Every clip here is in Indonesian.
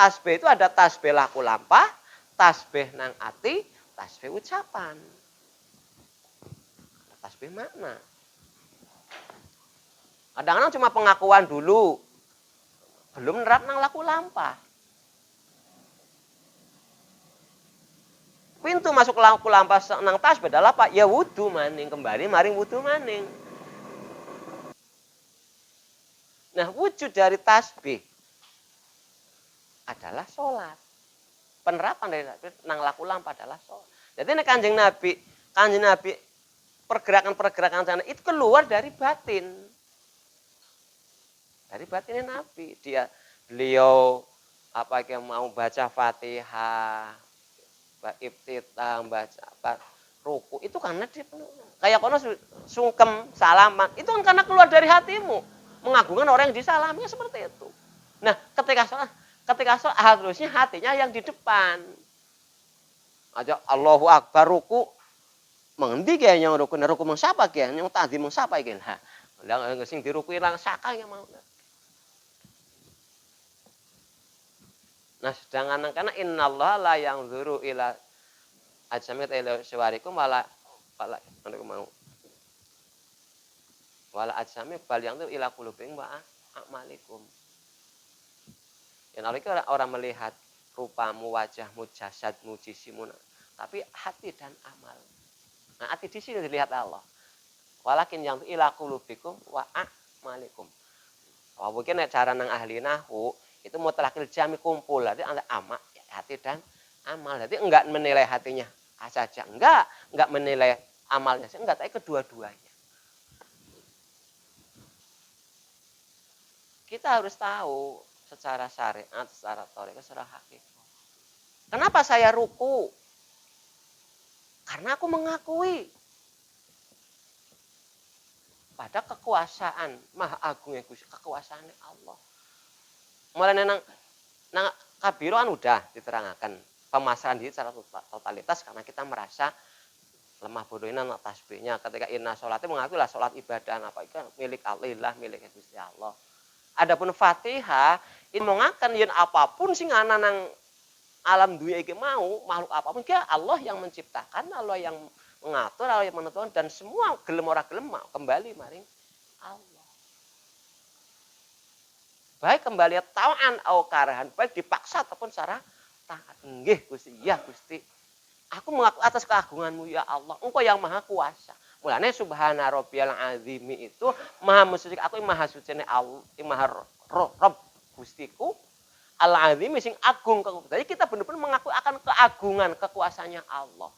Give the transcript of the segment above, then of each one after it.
tasbih itu ada tasbih laku lampah, tasbih nang ati, tasbih ucapan. Tasbih makna. Kadang-kadang cuma pengakuan dulu, belum nerap nang laku lampah. Pintu masuk laku lampah nang tasbih adalah apa? Ya wudu maning, kembali maring wudu maning. Nah, wujud dari tasbih adalah sholat. Penerapan dari nang laku lampah adalah sholat. Jadi ini kanjeng Nabi pergerakan-pergerakan sana itu keluar dari batin. Dari batinnya Nabi. Beliau apa yang mau baca Fatihah, iftitah, baca ruku itu karena dia kayak kono sungkem salaman itu kan karena keluar dari hatimu mengagungkan orang yang disalaminya seperti itu. Nah ketika sholat harusnya hatinya yang di depan aja Allahu Akbar ruku mengendi kayaknya ruku mengsiapa kayaknya yang tadi mengsiapa kayaknya lah sing dirukui lang saka yang mau. Nah sedangkan karena innallaha la yanzuru ila ajsamit ila suwarikum wala mau wala ajsami bal yang itu ila qulubikum wa a'malikum. Yang orang melihat rupamu, wajahmu, jasadmu, jisimu, tapi hati dan amal. Nah, hati di sini dilihat Allah. Walakin yang ila qulubikum wa a'malikum. Oh, mungkin cara nang ahli nahwu itu mutlaqil jami kumpul, jadi antara amal, hati dan amal. Jadi enggak menilai hatinya saja, enggak menilai amalnya, enggak, tapi kedua-duanya. Kita harus tahu secara syariat, secara thariqah, secara hakikat. Kenapa saya ruku? Karena aku mengakui pada kekuasaan Maha Agungnya Gusti, kekuasaan Allah. Mulai nang kabiruan udah diterangkan pemasaran diri secara totalitas karena kita merasa lemah bodohnya nang tasbihnya. Ketika inna sholatnya mengakui lah sholat ibadah apa itu milik Allah, milik Gusti Allah. Adapun Fatihah ini mengakan yen apapun sing ana nang alam dunia iki mau makhluk apapun dia Allah yang menciptakan, Allah yang mengatur, Allah yang menentukan dan semua gelem ora gelem kembali maring Allah. Baik kembali tawan au karahan, baik dipaksa ataupun secara taat. Nggih Gusti, ya Gusti. Aku mengaku atas keagunganmu ya Allah. Engkau yang maha kuasa. Mulane subhana rabbiyal azimi itu maha suci aku maha suci Allah, maha Rabb Gustiku al-azim sing agung. Jadi kita benar-benar mengakui akan keagungan kekuasaannya Allah.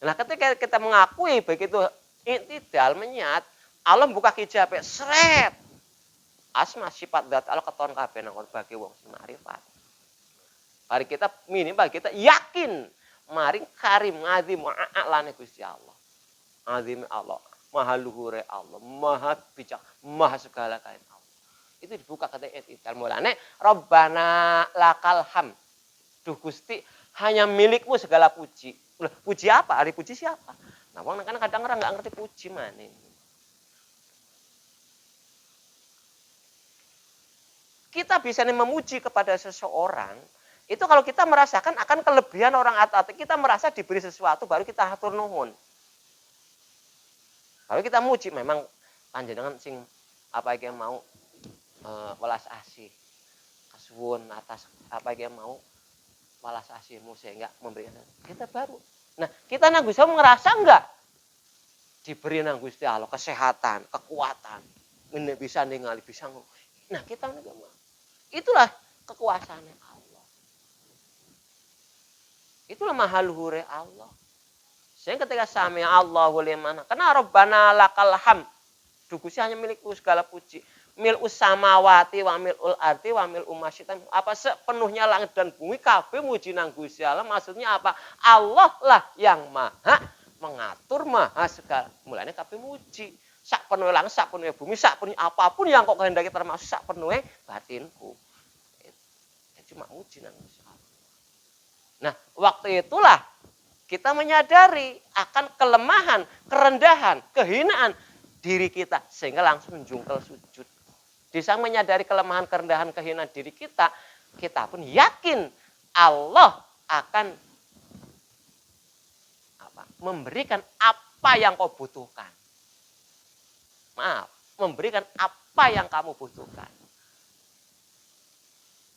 Nah, ketika kita mengakui begitu intidal menyat, Allah buka hijab seret. Asma sifat zat Allah keton kabeh nang bagi wong sing makrifat. Mari kita minimal kita yakin maring karim azim a'lane Gusti Allah. Azim Allah, maha luhure Allah, maha bijak, maha segala kain Allah. Itu dibuka kata intidal mulane Rabbana lakal ham. Duh Gusti, hanya milikmu segala puji. Puji apa? Hari puji siapa? Nah, kan kadang orang nggak ngerti puji mana. Kita bisa memuji kepada seseorang, itu kalau kita merasakan akan kelebihan orang atau kita merasa diberi sesuatu, baru kita hatur nuhun. Kalau kita muji, memang panjenengan sing apa yang mau welas asih, kasuwun atas apa yang mau welas asihmu sehingga memberikan kita baru. Nah, kita nang Gusti Allah ngerasa enggak diberi nang Gusti Allah kesehatan, kekuatan, bisa ningali, bisa ngomong. Nah, kita nang itulah kekuasaannya Allah. Itulah maha luhure Allah. Sehingga ketika sami Allahu liman, karena Rabbana lakal hamd. Duh Gusti hanya milikku segala puji. Mil'us samawati wa mil'ul ardi wa mil'u masyitan. Apa sepenuhnya langit dan bumi kabeh muji nang Gusti Allah. Maksudnya apa? Allah lah yang maha mengatur, maha segala. Mulanya kabeh muji. Sak penuh langit, sak penuh bumi, sak penuh apapun yang kok kehendaki termasuk sak penuh batinku. Cuma muji nang Gusti Allah. Nah, waktu itulah kita menyadari akan kelemahan, kerendahan, kehinaan diri kita sehingga langsung menjungkel sujud di samping menyadari kelemahan, kerendahan, kehinaan diri kita, kita pun yakin Allah akan memberikan apa yang kau butuhkan. Maaf, memberikan apa yang kamu butuhkan.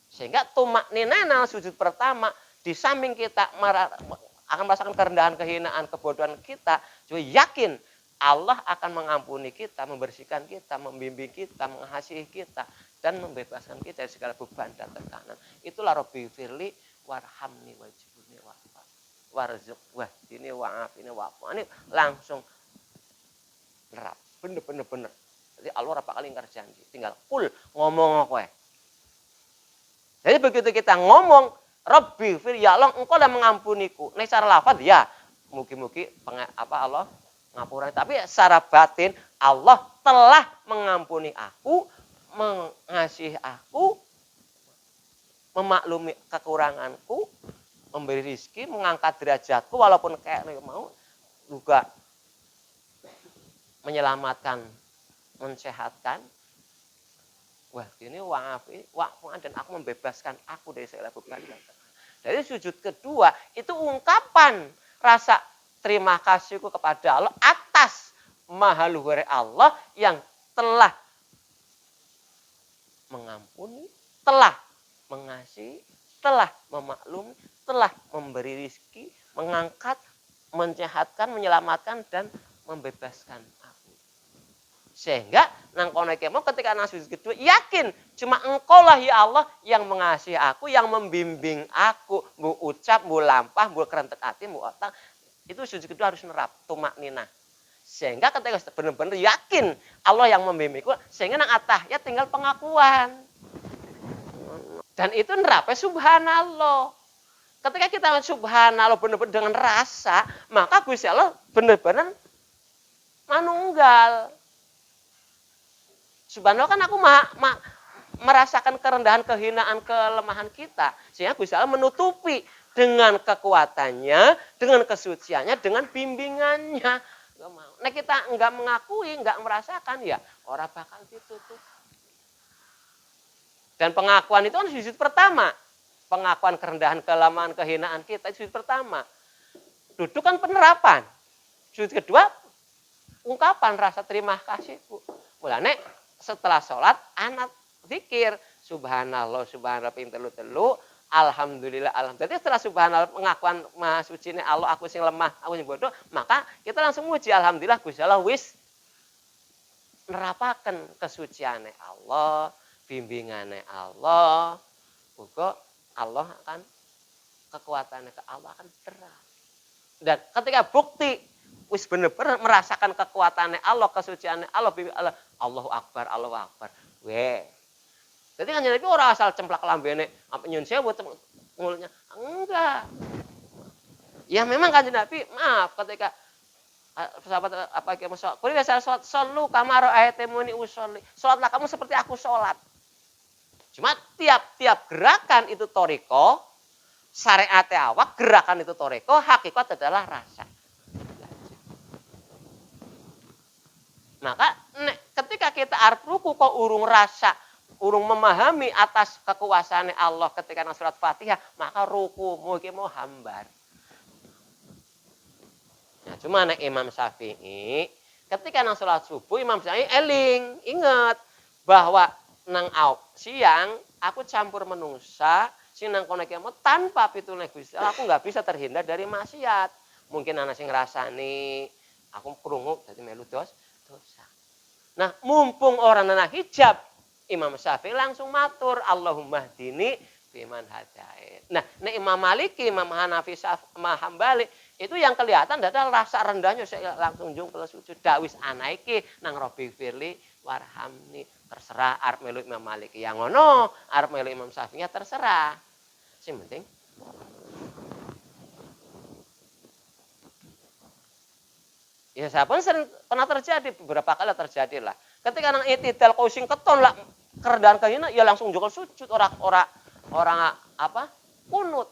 Sehingga tumak ninana sujud pertama, di samping kita akan merasakan kerendahan, kehinaan, kebodohan kita, juga yakin Allah akan mengampuni kita, membersihkan kita, membimbing kita, mengasihi kita, dan membebaskan kita dari segala beban dan tekanan. Itulah Rabbi firli warhamni wajibuni warzuq wahdini wa'afini wa'afani. Langsung nerap. Bener. Jadi Allah berapa kali ingkar janji. Tinggal kul ngomong kowe. Jadi begitu kita ngomong, Rabbi fir ya Allah engkau dah mengampuniku. Nek secara lafaz ya, mugi-mugi Allah ngapura. Tapi secara batin Allah telah mengampuni aku, mengasihi aku, memaklumi kekuranganku, memberi rizki, mengangkat derajatku walaupun kayak mau juga menyelamatkan, mensehatkan. Wah, ini wa'afi, dan aku membebaskan aku dari segala beban. Dari sujud kedua, itu ungkapan rasa terima kasihku kepada Allah atas maha luhur Allah yang telah mengampuni, telah mengasihi, telah memaklumi, telah memberi rizki, mengangkat, mensehatkan, menyelamatkan, dan membebaskan aku. Sehingga nang kono kemo ketika nang sujud kedua yakin cuma engkau lah ya Allah yang mengasihi aku, yang membimbing aku, bu ucap, bu lampah, bu kerentek hati, bu otak. Itu sujud kedua harus nerap tumak ninah. Sehingga ketika benar-benar yakin Allah yang membimbingku, sehingga nang atahiyat tinggal pengakuan. Dan itu nerapnya subhanallah. Ketika kita subhanallah benar-benar dengan rasa, maka Gusti Allah benar-benar manunggal. Subhanallah kan aku merasakan kerendahan, kehinaan, kelemahan kita. Sehingga Gusti Allah menutupi dengan kekuatannya, dengan kesuciannya, dengan bimbingannya. Nah kita enggak mengakui, enggak merasakan, ya orang bakal ditutup. Dan pengakuan itu kan sujud pertama. Pengakuan kerendahan, kelemahan, kehinaan kita itu sujud pertama. Duduk kan penerapan. Sujud kedua, ungkapan rasa terima kasihku. Mulane setelah sholat, anak zikir. Subhanallah, subhanallah, telu, alhamdulillah, alhamdulillah. Jadi setelah subhanallah, pengakuan maha suci ini Allah, aku sing lemah, aku sing bodoh, maka kita langsung muji alhamdulillah, Gusti Allah wis nerapaken kesuciane Allah, bimbingane Allah, uga Allah akan kekuatannya ke Allah akan terang. Dan ketika bukti wis bener-bener merasakan kekuatannya Allah, kesuciannya Allah, bimbing Allah, Allahu Akbar, Allahu Akbar. Weh. Jadi kan Nabi orang asal cemplak lambene apa nyun sewu mulutnya. Enggak. Ya memang kan Nabi, maaf ketika sahabat apa kayak sholat. Kuli biasa sholat, solu kamaro ayatemuni usolli. Sholatlah kamu seperti aku sholat. Cuma tiap-tiap gerakan itu toriko, syariat awak gerakan itu toriko, hakikat adalah rasa. Maka ketika kita arep ruku kok urung rasa, urung memahami atas kekuasaan Allah ketika nang surat Fatihah, maka rukumu iki mau hambar. Nah, cuma nek Imam Syafi'i ketika nang salat subuh Imam Syafi'i eling, ingat bahwa nang siang aku campur menungsa, sing nang kono kiamat tanpa pitulune Gusti Allah aku enggak bisa terhindar dari maksiat. Mungkin ana sing ngrasani aku krungu dadi melu dosa. Nah, mumpung orang nana hijab, Imam Syafi'i langsung matur, Allahumma hdini biman hadait. Nah, Imam Maliki, Imam Hanafi, Imam Hambali, itu yang kelihatan adalah rasa rendahnya, saya langsung jungkel sujud. Dawis anaiki, nang Rabbi firli warhamni. Terserah, arep melu Imam Maliki yang ngono, arep melu Imam Syafi'i terserah. Sing penting ya saya pun sering pernah terjadi, beberapa kali terjadi lah. Ketika nang itidal kosing keton lah kerendahan kahina ya langsung jungkel sujud orang apa? Kunut.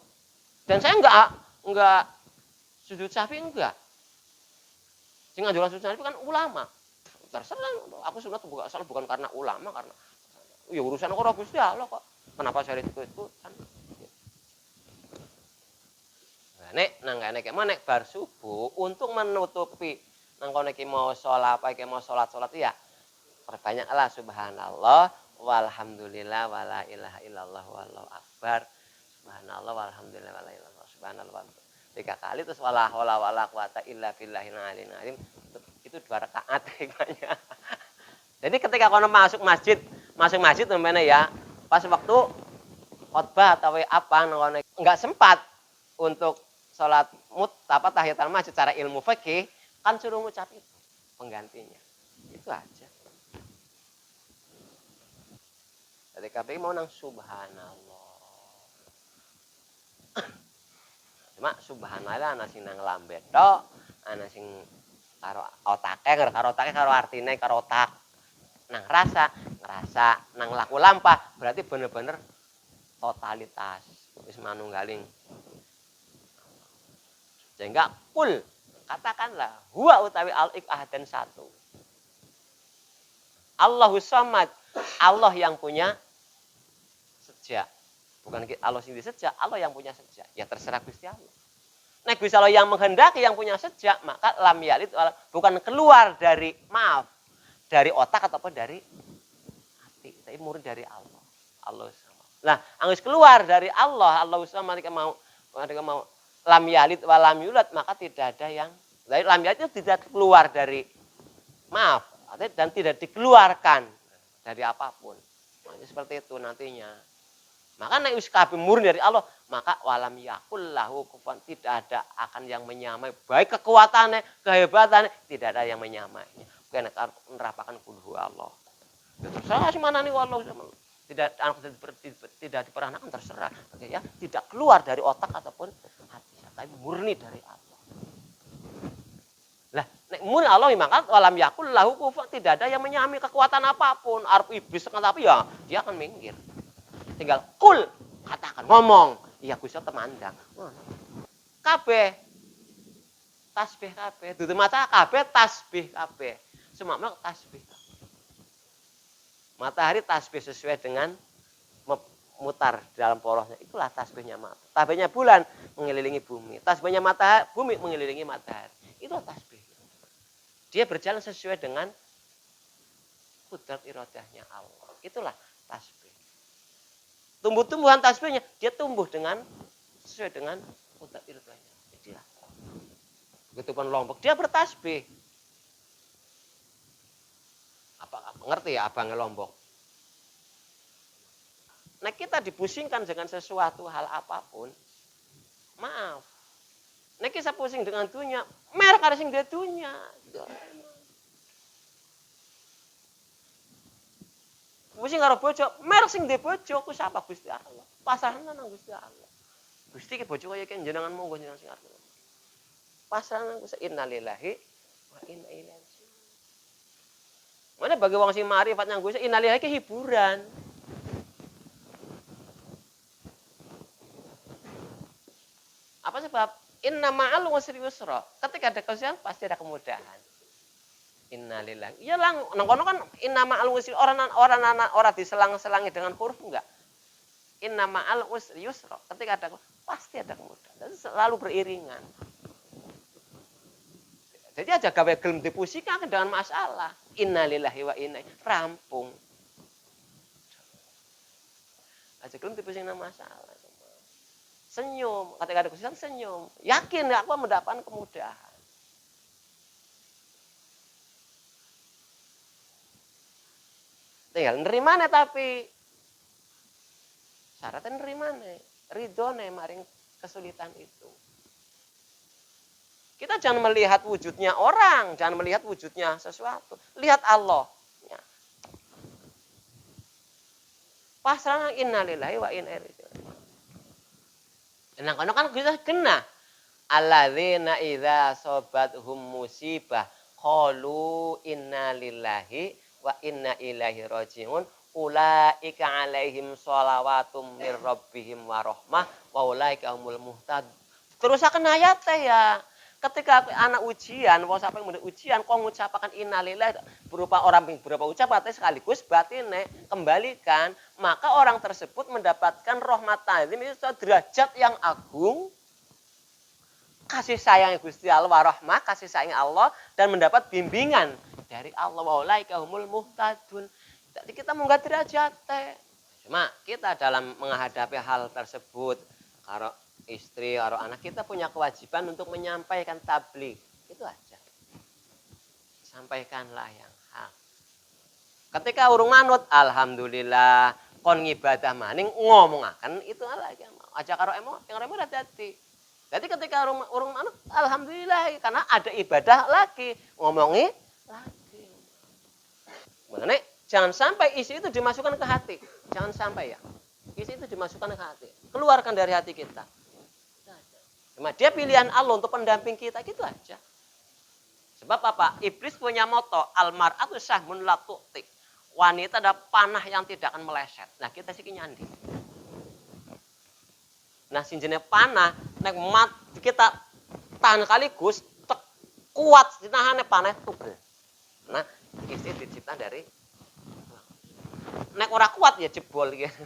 Dan saya enggak sujud Syafi'i enggak. Sing ngajukan sujud Syafi'i kan ulama. Terserah aku sunat bukan karena ulama karena Ya urusan karo Gusti Allah kok. Kenapa saya ikut-ikutan? Nah, nang kene iki nek bar subuh untuk menutupi nang kono iki mau salat apa iki mau salat-salat ya perbanyaklah subhanallah walhamdulillah wala ilaha illallah wallahu akbar. Subhanallah walhamdulillah wala ilaha illallah subhanallah. 3 kali terus wala haula wala quwata illa billahil aliyil azim. Itu 2 rakaat kayaknya. Jadi ketika kono masuk masuk masjid umpamanya ya, pas waktu khotbah atau apa kono enggak sempat untuk salat tahiyatul masjid secara ilmu fikih kan suruh ngucap itu penggantinya. Itu aja. Jadi KPI mau nang subhanallah. Cuma subhanallah ana sing nang lambe tok, ana sing karo otake, karo artine karo otak. Nang ngerasa, nang laku lampah berarti bener-bener totalitas. Wis manunggaling. Sehingga kul katakanlah huwa utawi al-ik ahadan satu. Allahus samad, Allah yang punya sejak. Bukan Allah sendiri sejak, Allah yang punya sejak. Ya terserah Gusti Allah. Nah Gusti Allah yang menghendaki yang punya sejak, maka lam yalid bukan keluar dari dari otak ataupun dari hati, tapi murni dari Allah. Allah sama. Nah, angus keluar dari Allah sama ketika mau lam yalid wa lam yulad, maka tidak ada yang dari lam yalid itu tidak keluar dari dan tidak dikeluarkan dari apapun. Nah, seperti itu nantinya. Maka nek wis kabeh murni dari Allah, maka walam yakul lahu kufuwan, tidak ada akan yang menyamai baik kekuatannya, kehebatannya, tidak ada yang menyamainya. Bukan nerapakan kul Allah. Terserah semana nih wallahu tidak diperanakan terserah. Ya, tidak keluar dari otak ataupun hati, tapi murni dari Allah. Lah, nek murni Allah maka walam yakul lahu kufuwan, tidak ada yang menyamai kekuatan apapun. Arep iblis tapi ya dia akan minggir. Tinggal kul, katakan, ngomong. Iya Gusti temandang. Kabeh tasbih kabeh, dudu maca kabeh tasbih kabeh. Semua tasbih. Matahari tasbih sesuai dengan memutar dalam porosnya. Itulah tasbihnya matahari. Tasbihnya bulan mengelilingi bumi. Tasbihnya matahari, bumi mengelilingi matahari. Itulah tasbih. Dia berjalan sesuai dengan kudrat iradahnya Allah. Itulah tasbih. Tumbuh-tumbuhan tasbihnya dia tumbuh dengan sesuai dengan kudrat iradahnya. Jadilah. Begitupun Lombok dia bertasbih. Apa ngerti ya abangnya Lombok? Nah kita dipusingkan dengan sesuatu hal apapun, maaf. Nah kita pusing dengan dunia, merek ada sing dunia. Pusing karo bojo, merek sing ndek bojo ku sapa Gusti Allah. Pasrahna nang Gusti Allah. Gusti ki bojo kaya ki jenengan monggo jenengan sing arep. Pasrahna Gusti innalillahi wa inna ilaihi raji'un. Mana bagi wong sing marifat nang Gusti innalillahi ki hiburan. Apa sebab? Inna ma'al usri yusra. Ketika ada kesulitan pasti ada kemudahan. Innalillahi. Iya lang, nang kono kan inna ma'al usri orang diselang-selangi dengan huruf enggak. Inna ma'al usri yusra. Ketika ada pasti ada kemudahan. Dan selalu beriringan. Jadi aja gawe gelem dipusingkan dengan masalah. Innalillahi wa inna rampung. Aja gelem dipusingkan masalah. Senyum, ketika ada kesulitan senyum. Yakin aku mendapatkan kemudahan. Tinggal nerimane tapi syaratnya nerimane, ridhone maring kesulitan itu. Kita jangan melihat wujudnya orang, jangan melihat wujudnya sesuatu. Lihat Allah. Pasrah innalillahi wa inna ilaihi raji'un. Nah, kono kan bisa kena. Alladzina idza sobathum musibah qalu inna lillahi wa inna ilaihi raji'un. Ulaika alaihim shalawatum mir rabbihim wa rahmah wa ulaika humul muhtadun. Terus akan ayat ya. ketika anak ujian, mau sampai mudah ujian, kau mengucapkan innalillahi berupa berupa ucapan sekaligus batine kembalikan, maka orang tersebut mendapatkan rahmat ta'zim itu derajat yang agung, kasih sayang Gusti Allah, warahmah, kasih sayang Allah, dan mendapat bimbingan dari Allah. Wa ulaika humul muhtadun. Jadi kita munggah derajat. Cuma kita dalam menghadapi hal tersebut, kalau istri, kalau anak, kita punya kewajiban untuk menyampaikan tabligh. Itu aja. Sampaikanlah yang hak. Ketika urung manut, alhamdulillah, kon ngibadah maning ngomongaken itu lagi. Aja karo emo, yang emo udah jadi. Jadi ketika urung manut, alhamdulillah, karena ada ibadah lagi, ngomongi lagi. Makanya jangan sampai isi itu dimasukkan ke hati. Jangan sampai ya. Isi itu dimasukkan ke hati. Keluarkan dari hati kita. Cuma dia pilihan Allah untuk pendamping kita, gitu aja. Sebab apa? Iblis punya moto, almar'atu sahmun la tu'ti. Wanita ada panah yang tidak akan meleset. Nah, kita sih nyandi. Nah, sinjene panah, nek mat kita tahan kaligus, kuat ditahannya panah tugel. Nah, istri dicipta dari nek ora kuat ya jebol gitu.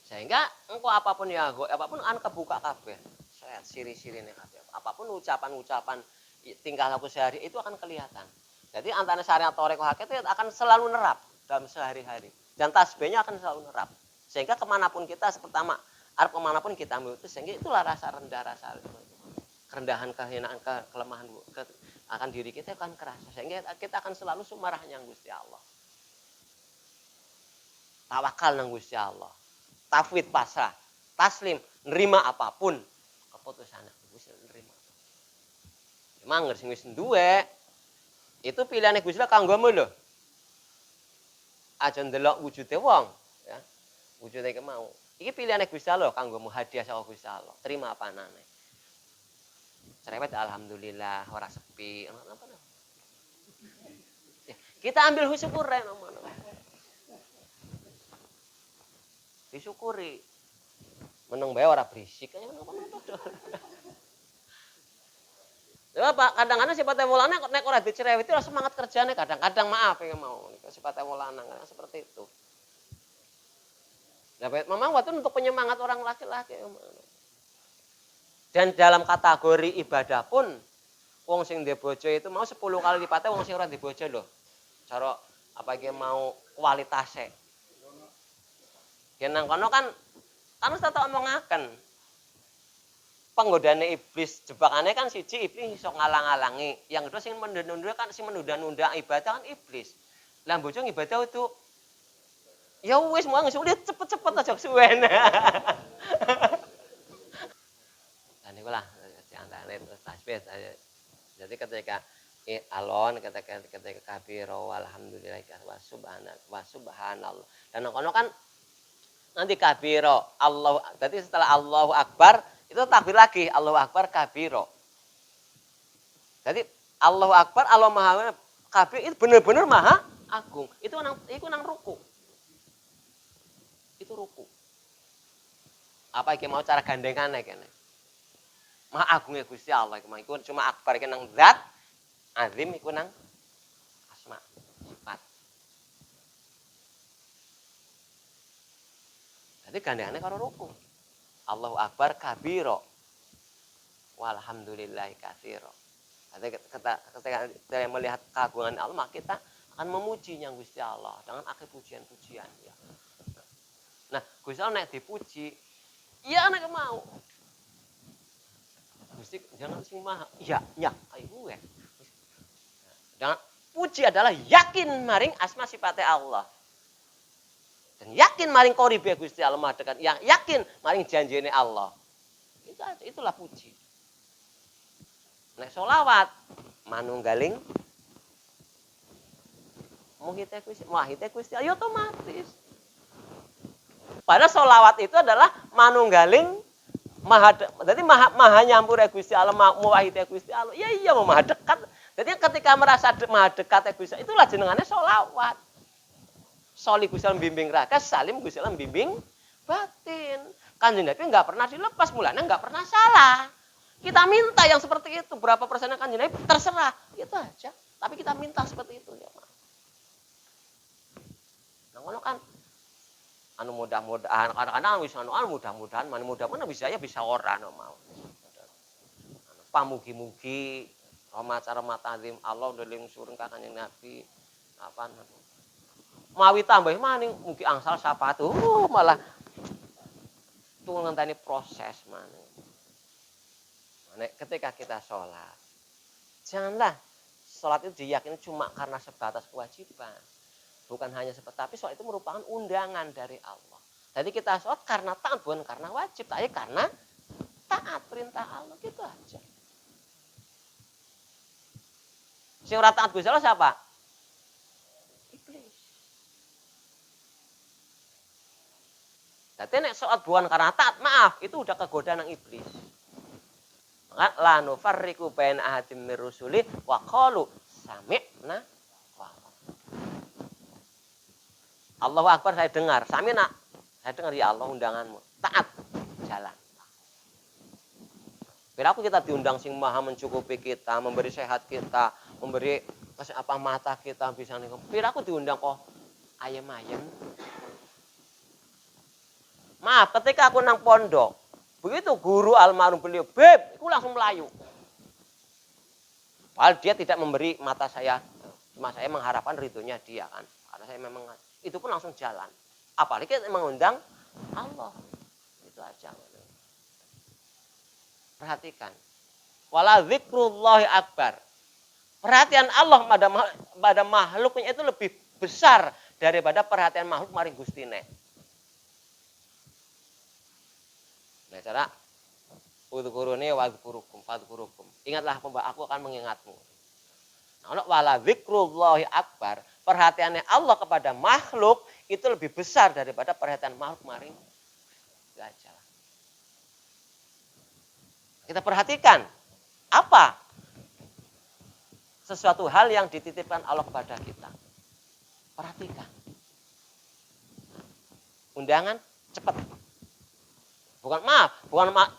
Sehingga engkau apapun ya, apapun an kebuka kabeh. Saya siri-sirine kabeh. Apapun ucapan-ucapan tingkah laku sehari itu akan kelihatan. Jadi antara syariat toreko hakikat itu akan selalu nerap dalam sehari-hari. Dan tasbihnya akan selalu nerap. Sehingga kemanapun kita, pertama, arep kemanapun kita menuju, sehingga itulah rasa rendah, rasa kerendahan, kehinaan, kelemahan akan diri kita akan kerasa. Sehingga kita akan selalu sumarahnya Gusti Allah. Tawakal nang Gusti Allah. Tafwid pasrah, taslim, nerima apapun keputusan Gusti nerima. Memang ngerti wis duwe. Itu pilihane Gusti Allah kanggomu lho. Aja ndelok wujude wong, ya. Wujude iki mau. Iki pilihane Gusti Allah kanggomu, hadiah saka Gusti Allah. Terima apanane. Cerewet alhamdulillah, ora sepi. Ya, kita ambil syukur ngono. Disyukuri. Meneng bae ora berisik kaya ngono-ngono. Ya Pak, kadang-kadang sifatnya wong lanang nek ora dicereweti ora semangat kerjane, kadang-kadang maaf ya mau. Sifatnya wong lanang kan seperti itu. Nah, memang waktu untuk penyemangat orang laki-laki. Dan dalam kategori ibadah pun wong sing ndek bojo itu mau 10 kali lipatnya wong sing ora ndek bojo lho. Cara apa iki mau kualitasnya. Yen nang kono kan wis tak omongaken. Penggodane iblis, jebakannya kan siji iblis iso ngalang-alangi. Yang kedua sing menunda-nunda kan sing menunda-nunda ibadah kan iblis. Lah bojo ibadah itu ya wis mau sulit cepet-cepet aja suwen. Dan niku lah antane terus tasbih. Jadi ketika alon ketika kabiro alhamdulillah wa subhanallah. Dan kono kan nanti kabiro Allah, berarti setelah Allahu Akbar itu takbir lagi Allahu Akbar kabiro. Jadi Allahu Akbar Allah Maha kabir itu benar-benar maha agung. Itu nang ruku. Itu ruku. Apa iki mau cara gandengane kene? Maha agungnya Gusti Allah iki iku cuma akbar iki nang zat, azim iku nang asma, sifat. Jadi gandengannya karo ruku. Allahu Akbar kabiro. Walhamdulillahi katsiro. Jadi ketika kita melihat keagungan Allah, maka kita akan memujinya Gusti Allah dengan akhir pujian-pujian. Ya. Nah, Gusti Allah nek dipuji, iya nek mau. Gusti jangan sing maha. Iya, ayo ya. Dengan puji adalah yakin maring asma sifatnya Allah. Dan yakin maring koribe Gusti Allah maha dekat, yang yakin maring janjine Allah. Itulah puji. Nek selawat manunggaling muhite Gusti Allah otomatis. Padahal selawat itu adalah manunggaling jadi maha nyampur Gusti Allah, muwahhid Gusti Allah. Ya iya maha dekat. Jadi ketika merasa maha dekat Gusti Allah, itulah jenengannya selawat. Soli Gusti Allah bimbing raka, salim Gusti Allah bimbing batin. Kanjeng Nabi nggak pernah dilepas, mulanya nggak pernah salah. Kita minta yang seperti itu, berapa persennya Kanjeng Nabi terserah, itu aja. Tapi kita minta seperti itu ya, Mas. Nah, kalau kan anu mudah-mudahan kadang-kadang wis anu mudah-mudahan mana mudah-mudahan bisa ya bisa ora no mau. Pamugi-mugi acara matazim Allah ndeling sureng ka Kanjeng Nabi apa mawi tambah maning mugi angsal sapatu malah tuh ngenteni proses maning. Nek ketika kita sholat, janganlah sholat itu diyakini cuma karena sebatas kewajiban. Bukan hanya seperti, tapi sholat itu merupakan undangan dari Allah. Jadi kita sholat karena taat, bukan karena wajib, tapi karena taat perintah Allah, gitu aja. Si ora taat Gusti Allah siapa? Iblis. Jadi nek sholat bukan karena taat, maaf, itu udah kegodaan yang iblis. Maka la nufarriqu baina ahadin mir rusuli wa qalu sami'na wa Allahu Akbar, saya dengar. Sami'na, saya dengar ya Allah undanganmu. Taat, jalan. Perilaku kita diundang sing maha mencukupi kita, memberi sehat kita, memberi apa mata kita bisa nih. Perilaku diundang kok ayem-ayem. Maaf, ketika aku nang pondok, begitu guru almarhum beliau, beb, aku langsung melayu. Padahal dia tidak memberi mata saya, cuma saya mengharapkan ridhonya dia kan. Karena saya memang itu pun langsung jalan. Apalagi mengundang Allah. Itu aja. Perhatikan. Wala dzikrullahi akbar. Perhatian Allah pada makhluknya itu lebih besar daripada perhatian makhluk maring Gustine. Nah, cara udhkuruni wa dzkurukum fadzkurukum. Ingatlah aku akan mengingatmu. Nah, wala dzikrullahi akbar. Perhatiannya Allah kepada makhluk itu lebih besar daripada perhatian makhluk maring gajah. Kita perhatikan apa sesuatu hal yang dititipkan Allah kepada kita. Perhatikan. Undangan cepat. Bukan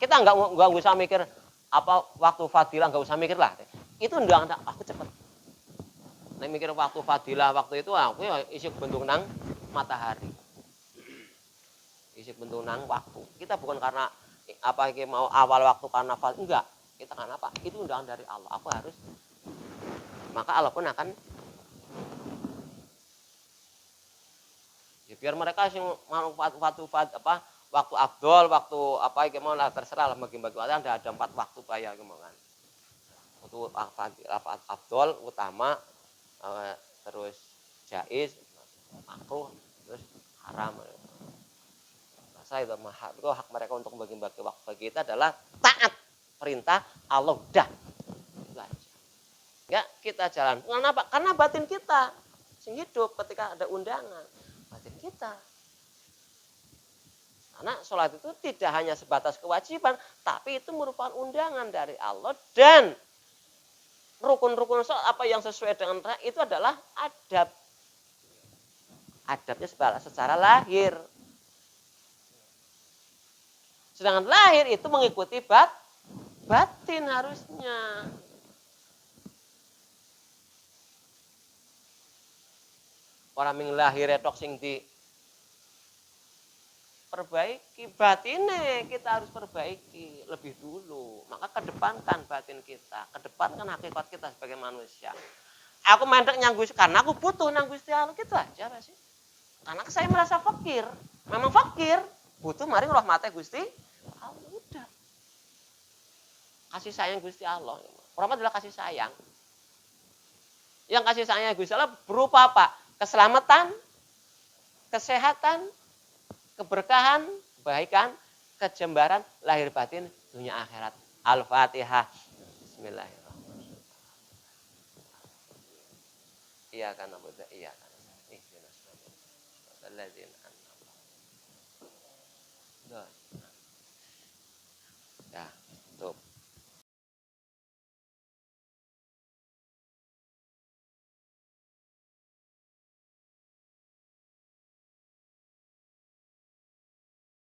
kita nggak usah mikir apa waktu fadilah, nggak usah mikir lah. Itu undangan aku cepat. Nek mikir waktu fadilah waktu itu aku ya isik bentuk nang matahari. Isik bentuk nang waktu. Kita bukan karena apa iki mau awal waktu karena fadilah, enggak. Kita karena apa? Itu undangan dari Allah. Aku harus maka Allah pun akan ya, biar mereka sing mau waktu afdol, waktu apa iki mau lah terserah lah bagi-bagi ada 4 waktu kaya iki kan. Waktu afdol utama terus jaiz, makruh, terus haram. Saya itu hak mereka untuk bagi-bagi waktu. Bagi kita adalah taat perintah Allah udah. Itu aja. Ya, kita jalan. Kenapa? Karena batin kita sing hidup ketika ada undangan. Batin kita. Karena sholat itu tidak hanya sebatas kewajiban, tapi itu merupakan undangan dari Allah dan rukun-rukun sholat apa yang sesuai dengan itu adalah adab. Adabnya secara lahir. Sedangkan lahir itu mengikuti batin harusnya. Orang ming lahir tok sing di perbaiki batine, kita harus perbaiki lebih dulu. Maka kedepankan batin kita, kedepankan hakikat kita sebagai manusia. Aku mendek nyang Gusti karena aku butuh nang Gusti Allah, gitu aja sih. Karena saya merasa fakir, memang fakir, butuh maring rahmate Gusti Allah udah. Kasih sayang Gusti Allah. Rahmat adalah kasih sayang. Yang kasih sayang Gusti Allah berupa apa? Keselamatan, kesehatan, keberkahan, kebaikan, kejembaran, lahir batin, dunia akhirat. Al-Fatihah. Bismillahirrahmanirrahim. Iyyaka na'budu wa iyyaka nasta'in. Ihdinas siratal ladzina an'amta 'alaihim. Ya, tuh.